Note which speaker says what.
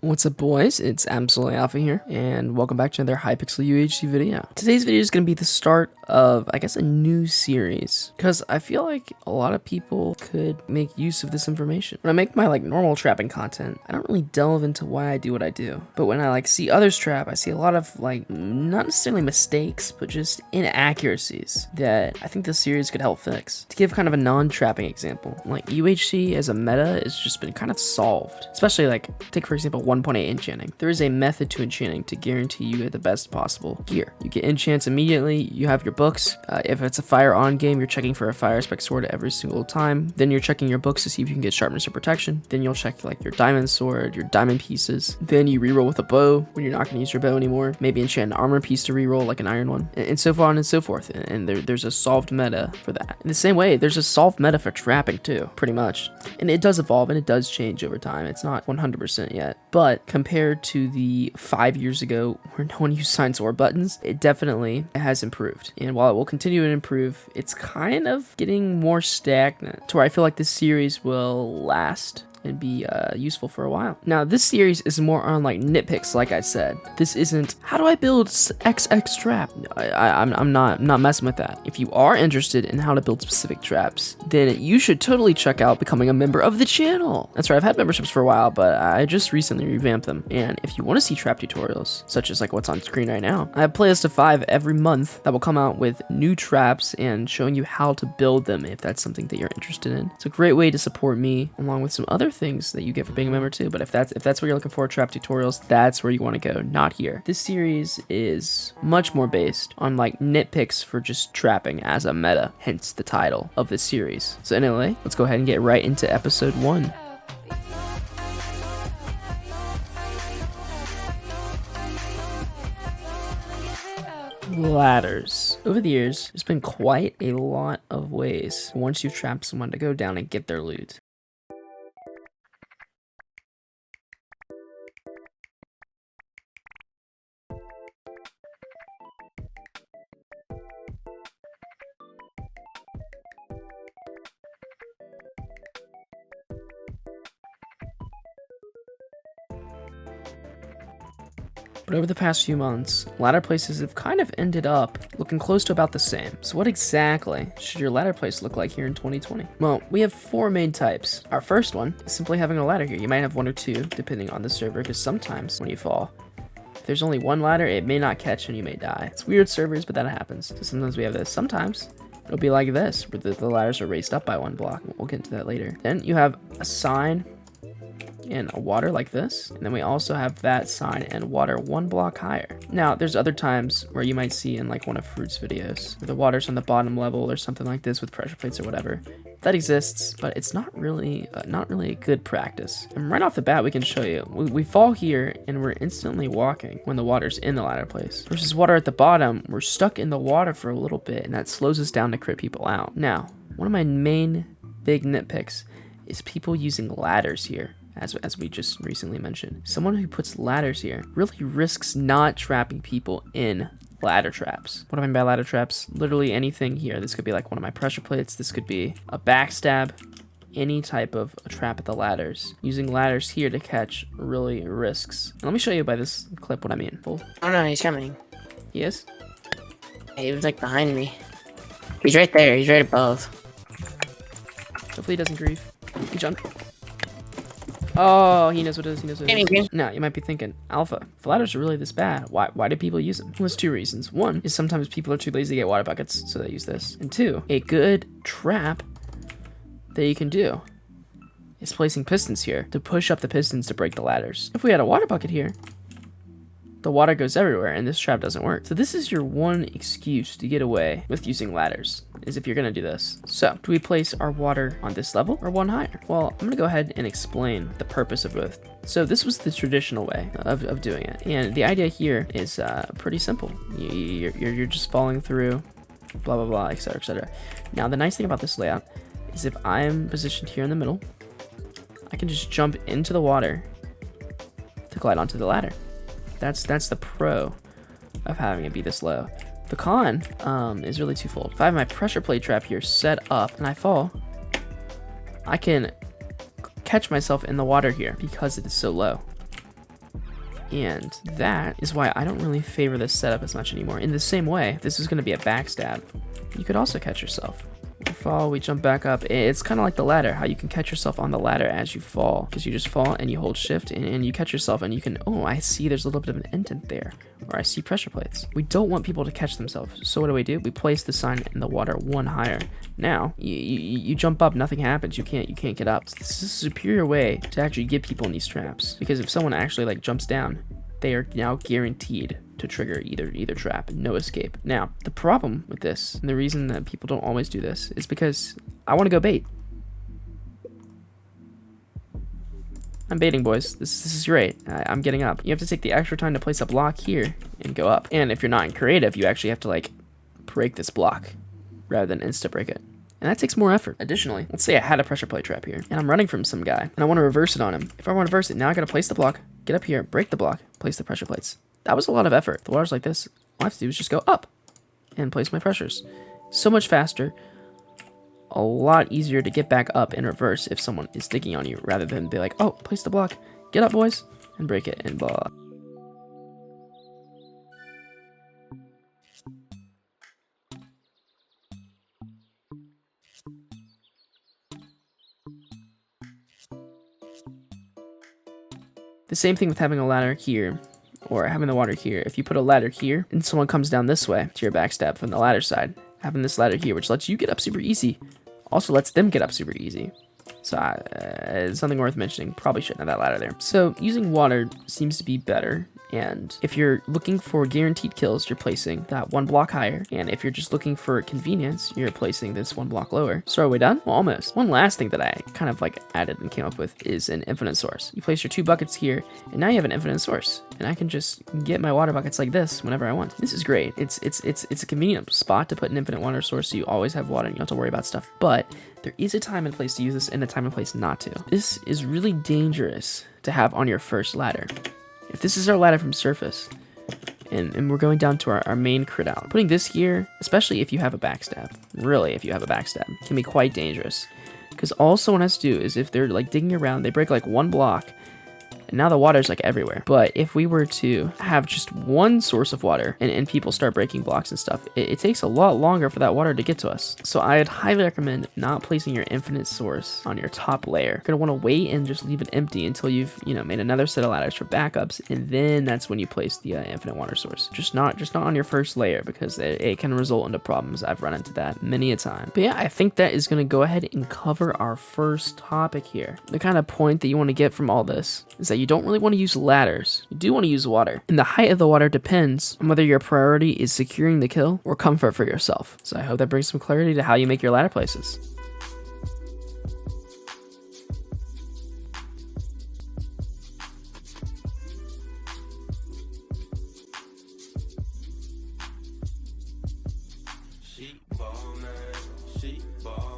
Speaker 1: What's up, boys? It's Absolutely Alpha here, and welcome back to another Hypixel UHC video. Today's video is going to be the start of, I guess, a new series, because I feel like a lot of people could make use of this information. When I make my normal trapping content, I don't really delve into why I do what I do, but when I see others trap, I see a lot of not necessarily mistakes, but just inaccuracies that I think this series could help fix. To give kind of a non-trapping example, UHC as a meta has just been kind of solved, especially take for example 1.8 enchanting. There is a method to enchanting to guarantee you get the best possible gear. You get enchants immediately, you have your books. If it's a fire on game, you're checking for a fire spec sword every single time. Then you're checking your books to see if you can get sharpness or protection. Then you'll check your diamond sword, your diamond pieces. Then you reroll with a bow when you're not going to use your bow anymore. Maybe enchant an armor piece to reroll like an iron one, and so on and so forth. And there's a solved meta for that. In the same way, there's a solved meta for trapping too, pretty much. And it does evolve and it does change over time. It's not 100% yet. But compared to the 5 years ago where no one used science or buttons, it definitely has improved. And while it will continue to improve, it's kind of getting more stagnant to where I feel like this series will last and be useful for a while. Now, this series is more on nitpicks, like I said. This isn't, how do I build XX trap? I'm not messing with that. If you are interested in how to build specific traps, then you should totally check out becoming a member of the channel. That's right, I've had memberships for a while, but I just recently revamped them. And if you want to see trap tutorials, such as what's on screen right now, I have a playlist of 5 every month that will come out with new traps and showing you how to build them if that's something that you're interested in. It's a great way to support me, along with some other things that you get for being a member too. But if that's what you're looking for, trap tutorials, that's where you want to go, not here. This series is much more based on nitpicks for just trapping as a meta, hence the title of this series. So anyway, let's go ahead and get right into episode 1. Ladders. Over the years, there's been quite a lot of ways once you've trapped someone to go down and get their loot. But over the past few months, ladder places have kind of ended up looking close to about the same. So what exactly should your ladder place look like here in 2020? Well, we have 4 main types. Our first one is simply having a ladder here. You might have 1 or 2, depending on the server, because sometimes when you fall, if there's only 1 ladder, it may not catch and you may die. It's weird servers, but that happens. So sometimes we have this. Sometimes it'll be like this, where the ladders are raised up by 1 block. We'll get into that later. Then you have a sign and a water like this, and then we also have that sign and water 1 block higher. Now there's other times where you might see in one of Fruit's videos where the water's on the bottom level or something like this with pressure plates or whatever. That exists, but it's not really a good practice. And right off the bat, we can show you we fall here and we're instantly walking when the water's in the ladder place, versus water at the bottom, we're stuck in the water for a little bit and that slows us down to crit people out. Now, one of my main big nitpicks is people using ladders here. As we just recently mentioned, someone who puts ladders here really risks not trapping people in ladder traps. What do I mean by ladder traps? Literally anything here. This could be one of my pressure plates. This could be a backstab. Any type of a trap at the ladders. Using ladders here to catch really risks. And let me show you by this clip what I mean.
Speaker 2: Oh no, he's coming.
Speaker 1: He is?
Speaker 2: He was behind me. He's right there. He's right above.
Speaker 1: Hopefully he doesn't grieve. He jumped. Oh, he knows what it is. He knows what it is. Now, you might be thinking, Alpha, if ladders are really this bad, why do people use them? Well, there's 2 reasons. 1 is sometimes people are too lazy to get water buckets, so they use this. And 2, a good trap that you can do is placing pistons here to push up the pistons to break the ladders. If we had a water bucket here, the water goes everywhere and this trap doesn't work. So this is your one excuse to get away with using ladders, is if you're gonna do this. So do we place our water on this level or 1 higher? Well, I'm gonna go ahead and explain the purpose of both. So this was the traditional way of doing it. And the idea here is pretty simple. You're just falling through, blah, blah, blah, etc., etc. Now, the nice thing about this layout is if I'm positioned here in the middle, I can just jump into the water to glide onto the ladder. That's the pro of having it be this low. The con is really twofold. If I have my pressure plate trap here set up and I fall, I can catch myself in the water here because it is so low. And that is why I don't really favor this setup as much anymore. In the same way, if this is going to be a backstab, you could also catch yourself. We fall, we jump back up. It's kind of like the ladder, how you can catch yourself on the ladder as you fall, because you just fall and you hold shift and you catch yourself and you can, oh, I see there's a little bit of an indent there, or I see pressure plates. We don't want people to catch themselves, so what do? We place the sign in the water one higher. Now, you jump up, nothing happens, you can't get up. So this is a superior way to actually get people in these traps, because if someone actually like jumps down, they are now guaranteed to trigger either trap, no escape. Now, the problem with this, and the reason that people don't always do this, is because I want to go bait. I'm baiting, boys. This is great. I'm getting up. You have to take the extra time to place a block here and go up. And if you're not in creative, you actually have to like break this block rather than insta break it. And that takes more effort. Additionally, let's say I had a pressure plate trap here and I'm running from some guy and I want to reverse it on him. If I want to reverse it, now I got to place the block, get up here, break the block, place the pressure plates. That was a lot of effort. The water's like this. All I have to do is just go up and place my pressures. So much faster. A lot easier to get back up in reverse if someone is digging on you rather than be like, oh, place the block. Get up, boys, and break it and blah, blah. The same thing with having a ladder here, or having the water here. If you put a ladder here, and someone comes down this way to your backstab from the ladder side, having this ladder here, which lets you get up super easy, also lets them get up super easy. So it's something worth mentioning. Probably shouldn't have that ladder there. So using water seems to be better. And if you're looking for guaranteed kills, you're placing that one block higher. And if you're just looking for convenience, you're placing this one block lower. So are we done? Well, almost. One last thing that I kind of like added and came up with is an infinite source. You place your 2 buckets here, and now you have an infinite source. And I can just get my water buckets like this whenever I want. This is great. It's a convenient spot to put an infinite water source, so you always have water and you don't have to worry about stuff. But there is a time and place to use this and a time and place not to. This is really dangerous to have on your first ladder. If this is our ladder from surface, and we're going down to our main crit out, putting this here, especially if you have a backstab, really if you have a backstab, can be quite dangerous. Because all someone has to do is if they're like digging around, they break like one block, and now the water's like everywhere. But if we were to have just one source of water and people start breaking blocks and stuff, it takes a lot longer for that water to get to us. So I'd highly recommend not placing your infinite source on your top layer. You're gonna want to wait and just leave it empty until you've, made another set of ladders for backups, and then that's when you place the infinite water source. Just not on your first layer, because it can result into problems. I've run into that many a time. But yeah, I think that is gonna go ahead and cover our first topic here. The kind of point that you want to get from all this is that you don't really want to use ladders. You do want to use water. And the height of the water depends on whether your priority is securing the kill or comfort for yourself. So I hope that brings some clarity to how you make your ladder places.
Speaker 3: She ball